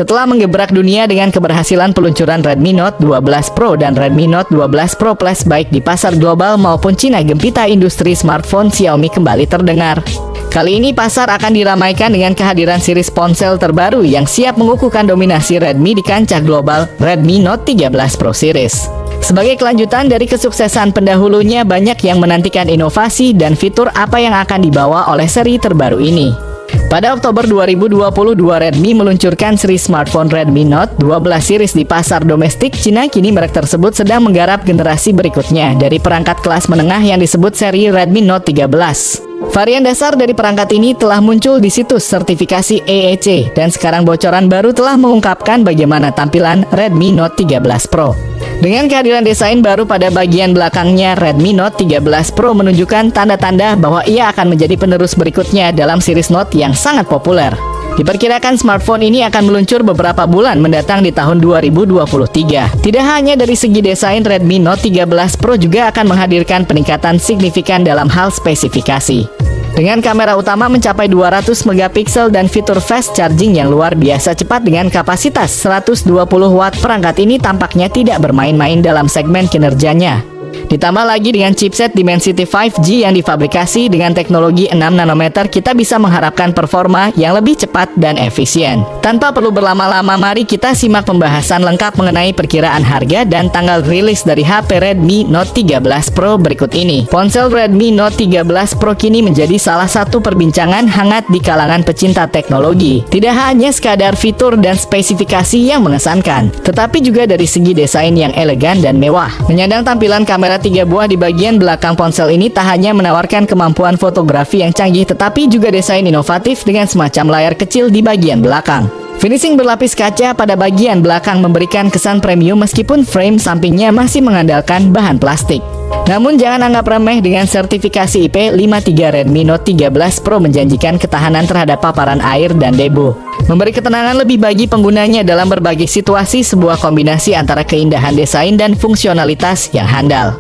Setelah menggebrak dunia dengan keberhasilan peluncuran Redmi Note 12 Pro dan Redmi Note 12 Pro Plus baik di pasar global maupun Cina, gempita industri smartphone Xiaomi kembali terdengar. Kali ini pasar akan diramaikan dengan kehadiran series ponsel terbaru yang siap mengukuhkan dominasi Redmi di kancah global, Redmi Note 13 Pro Series. Sebagai kelanjutan dari kesuksesan pendahulunya, banyak yang menantikan inovasi dan fitur apa yang akan dibawa oleh seri terbaru ini. Pada Oktober 2022, Redmi meluncurkan seri smartphone Redmi Note 12 series di pasar domestik Cina. Kini merek tersebut sedang menggarap generasi berikutnya dari perangkat kelas menengah yang disebut seri Redmi Note 13. Varian dasar dari perangkat ini telah muncul di situs sertifikasi EEC, dan sekarang bocoran baru telah mengungkapkan bagaimana tampilan Redmi Note 13 Pro. Dengan kehadiran desain baru pada bagian belakangnya, Redmi Note 13 Pro menunjukkan tanda-tanda bahwa ia akan menjadi penerus berikutnya dalam series Note yang sangat populer. Diperkirakan smartphone ini akan meluncur beberapa bulan mendatang di tahun 2023. Tidak hanya dari segi desain, Redmi Note 13 Pro juga akan menghadirkan peningkatan signifikan dalam hal spesifikasi. Dengan kamera utama mencapai 200 megapiksel dan fitur fast charging yang luar biasa cepat dengan kapasitas 120 watt, perangkat ini tampaknya tidak bermain-main dalam segmen kinerjanya. Ditambah lagi dengan chipset Dimensity 5G yang difabrikasi dengan teknologi 6 nanometer, kita bisa mengharapkan performa yang lebih cepat dan efisien. Tanpa perlu berlama-lama, mari kita simak pembahasan lengkap mengenai perkiraan harga dan tanggal rilis dari HP Redmi Note 13 Pro berikut ini. Ponsel Redmi Note 13 Pro kini menjadi salah satu perbincangan hangat di kalangan pecinta teknologi. Tidak hanya sekadar fitur dan spesifikasi yang mengesankan, tetapi juga dari segi desain yang elegan dan mewah. Menyandang tampilan kamera 3 buah di bagian belakang ponsel ini tak hanya menawarkan kemampuan fotografi yang canggih, tetapi juga desain inovatif dengan semacam layar kecil di bagian belakang. Finishing berlapis kaca pada bagian belakang memberikan kesan premium meskipun frame sampingnya masih mengandalkan bahan plastik. Namun jangan anggap remeh, dengan sertifikasi IP53 Redmi Note 13 Pro menjanjikan ketahanan terhadap paparan air dan debu. Memberi ketenangan lebih bagi penggunanya dalam berbagai situasi, sebuah kombinasi antara keindahan desain dan fungsionalitas yang handal.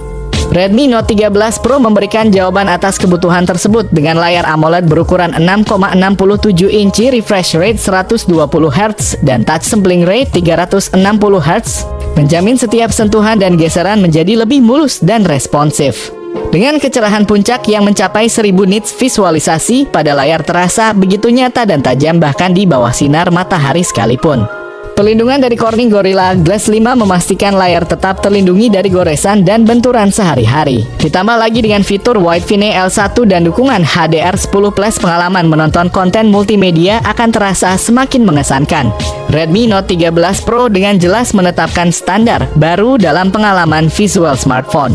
Redmi Note 13 Pro memberikan jawaban atas kebutuhan tersebut dengan layar AMOLED berukuran 6,67 inci, refresh rate 120 Hz, dan touch sampling rate 360 Hz, menjamin setiap sentuhan dan geseran menjadi lebih mulus dan responsif. Dengan kecerahan puncak yang mencapai 1000 nits, visualisasi pada layar terasa begitu nyata dan tajam bahkan di bawah sinar matahari sekalipun. Perlindungan dari Corning Gorilla Glass 5 memastikan layar tetap terlindungi dari goresan dan benturan sehari-hari. Ditambah lagi dengan fitur Wide Vine L1 dan dukungan HDR10+, pengalaman menonton konten multimedia akan terasa semakin mengesankan. Redmi Note 13 Pro dengan jelas menetapkan standar baru dalam pengalaman visual smartphone.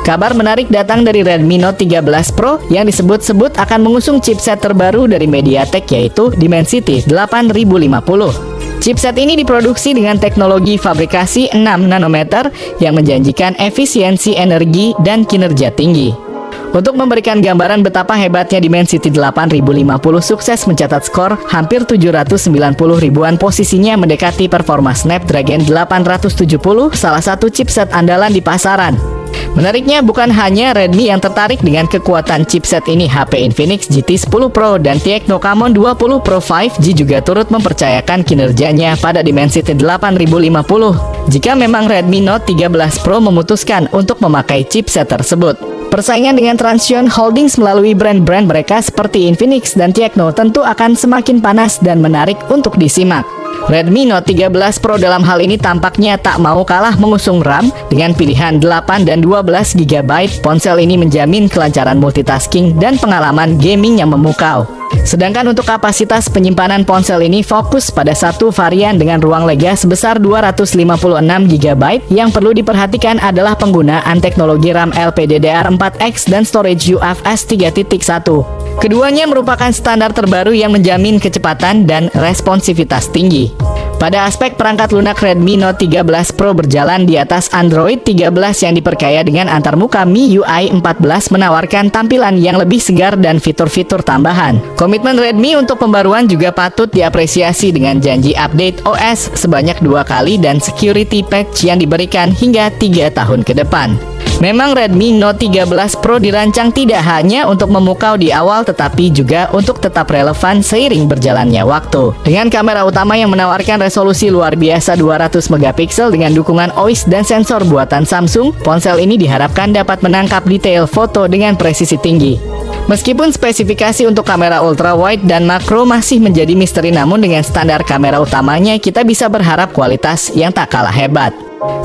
Kabar menarik datang dari Redmi Note 13 Pro yang disebut-sebut akan mengusung chipset terbaru dari MediaTek, yaitu Dimensity 8050. Chipset ini diproduksi dengan teknologi fabrikasi 6 nanometer yang menjanjikan efisiensi energi dan kinerja tinggi. Untuk memberikan gambaran betapa hebatnya Dimensity 8050 sukses mencatat skor hampir 790 ribuan, posisinya mendekati performa Snapdragon 870, salah satu chipset andalan di pasaran. Menariknya, bukan hanya Redmi yang tertarik dengan kekuatan chipset ini, HP Infinix GT10 Pro dan Tecno Camon 20 Pro 5G juga turut mempercayakan kinerjanya pada Dimensity 8050 jika memang Redmi Note 13 Pro memutuskan untuk memakai chipset tersebut. Persaingan dengan Transsion Holdings melalui brand-brand mereka seperti Infinix dan Tecno tentu akan semakin panas dan menarik untuk disimak. Redmi Note 13 Pro dalam hal ini tampaknya tak mau kalah mengusung RAM dengan pilihan 8 dan 12 GB. Ponsel ini menjamin kelancaran multitasking dan pengalaman gaming yang memukau. Sedangkan untuk kapasitas penyimpanan, ponsel ini fokus pada satu varian dengan ruang lega sebesar 256 GB. Yang perlu diperhatikan adalah penggunaan teknologi RAM LPDDR4X dan storage UFS 3.1. Keduanya merupakan standar terbaru yang menjamin kecepatan dan responsivitas tinggi. Pada aspek perangkat lunak, Redmi Note 13 Pro berjalan di atas Android 13 yang diperkaya dengan antarmuka MIUI 14 menawarkan tampilan yang lebih segar dan fitur-fitur tambahan. Komitmen Redmi untuk pembaruan juga patut diapresiasi dengan janji update OS sebanyak 2 kali dan security patch yang diberikan hingga 3 tahun ke depan. Memang Redmi Note 13 Pro dirancang tidak hanya untuk memukau di awal tetapi juga untuk tetap relevan seiring berjalannya waktu. Dengan kamera utama yang menawarkan resolusi luar biasa 200 megapiksel dengan dukungan OIS dan sensor buatan Samsung, ponsel ini diharapkan dapat menangkap detail foto dengan presisi tinggi. Meskipun spesifikasi untuk kamera ultra wide dan makro masih menjadi misteri, namun dengan standar kamera utamanya kita bisa berharap kualitas yang tak kalah hebat.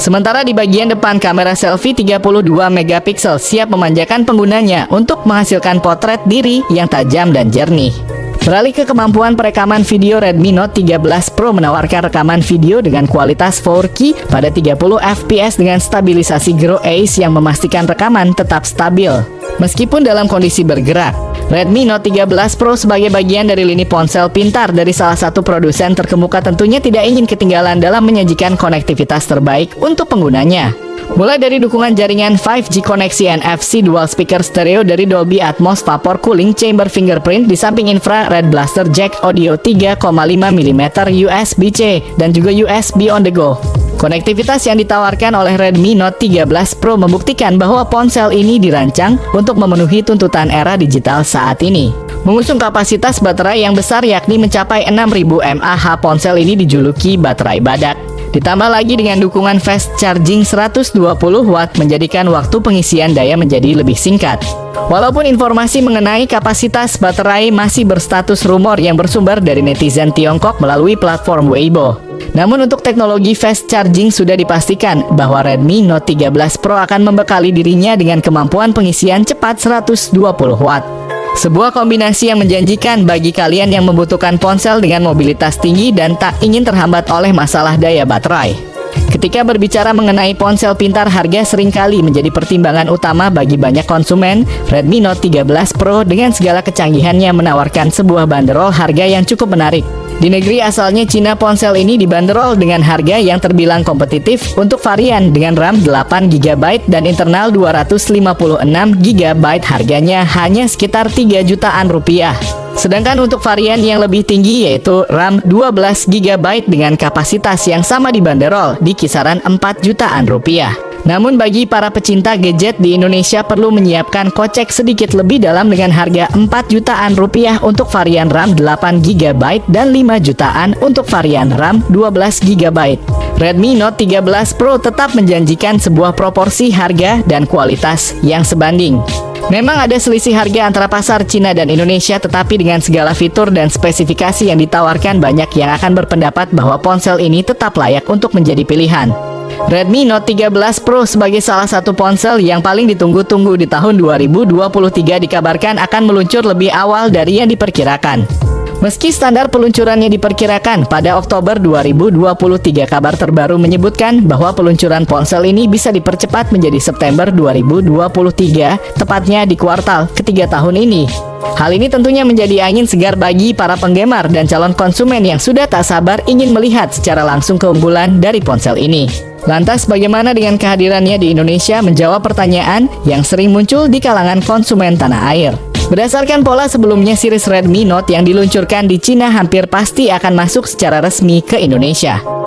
Sementara di bagian depan kamera selfie 32 megapiksel siap memanjakan penggunanya untuk menghasilkan potret diri yang tajam dan jernih. Beralih ke kemampuan perekaman video, Redmi Note 13 Pro menawarkan rekaman video dengan kualitas 4K pada 30 fps dengan stabilisasi Grow Ace yang memastikan rekaman tetap stabil meskipun dalam kondisi bergerak. Redmi Note 13 Pro sebagai bagian dari lini ponsel pintar dari salah satu produsen terkemuka tentunya tidak ingin ketinggalan dalam menyajikan konektivitas terbaik untuk penggunanya. Mulai dari dukungan jaringan 5G koneksi NFC, dual speaker stereo dari Dolby Atmos, vapor cooling chamber fingerprint, di samping infrared blaster jack audio 3,5 mm USB-C dan juga USB on the go. Konektivitas yang ditawarkan oleh Redmi Note 13 Pro membuktikan bahwa ponsel ini dirancang untuk memenuhi tuntutan era digital saat ini. Mengusung kapasitas baterai yang besar yakni mencapai 6000 mAh, ponsel ini dijuluki baterai badak. Ditambah lagi dengan dukungan fast charging 120 watt menjadikan waktu pengisian daya menjadi lebih singkat. Walaupun informasi mengenai kapasitas baterai masih berstatus rumor yang bersumber dari netizen Tiongkok melalui platform Weibo. Namun untuk teknologi fast charging sudah dipastikan bahwa Redmi Note 13 Pro akan membekali dirinya dengan kemampuan pengisian cepat 120 watt. Sebuah kombinasi yang menjanjikan bagi kalian yang membutuhkan ponsel dengan mobilitas tinggi dan tak ingin terhambat oleh masalah daya baterai. Ketika berbicara mengenai ponsel pintar, harga seringkali menjadi pertimbangan utama bagi banyak konsumen. Redmi Note 13 Pro dengan segala kecanggihannya menawarkan sebuah banderol harga yang cukup menarik. Di negeri asalnya Cina, ponsel ini dibanderol dengan harga yang terbilang kompetitif untuk varian dengan RAM 8GB dan internal 256GB, harganya hanya sekitar 3 jutaan rupiah. Sedangkan untuk varian yang lebih tinggi yaitu RAM 12GB dengan kapasitas yang sama dibanderol di kisaran 4 jutaan rupiah. Namun bagi para pecinta gadget di Indonesia perlu menyiapkan kocek sedikit lebih dalam dengan harga 4 jutaan rupiah untuk varian RAM 8GB dan 5 jutaan untuk varian RAM 12GB. Redmi Note 13 Pro tetap menjanjikan sebuah proporsi harga dan kualitas yang sebanding. Memang ada selisih harga antara pasar Cina dan Indonesia, tetapi dengan segala fitur dan spesifikasi yang ditawarkan, banyak yang akan berpendapat bahwa ponsel ini tetap layak untuk menjadi pilihan. Redmi Note 13 Pro sebagai salah satu ponsel yang paling ditunggu-tunggu di tahun 2023 dikabarkan akan meluncur lebih awal dari yang diperkirakan. Meski standar peluncurannya diperkirakan pada Oktober 2023, kabar terbaru menyebutkan bahwa peluncuran ponsel ini bisa dipercepat menjadi September 2023, tepatnya di kuartal ketiga tahun ini. Hal ini tentunya menjadi angin segar bagi para penggemar dan calon konsumen yang sudah tak sabar ingin melihat secara langsung keunggulan dari ponsel ini. Lantas bagaimana dengan kehadirannya di Indonesia? Menjawab pertanyaan yang sering muncul di kalangan konsumen tanah air. Berdasarkan pola sebelumnya, series Redmi Note yang diluncurkan di Cina hampir pasti akan masuk secara resmi ke Indonesia.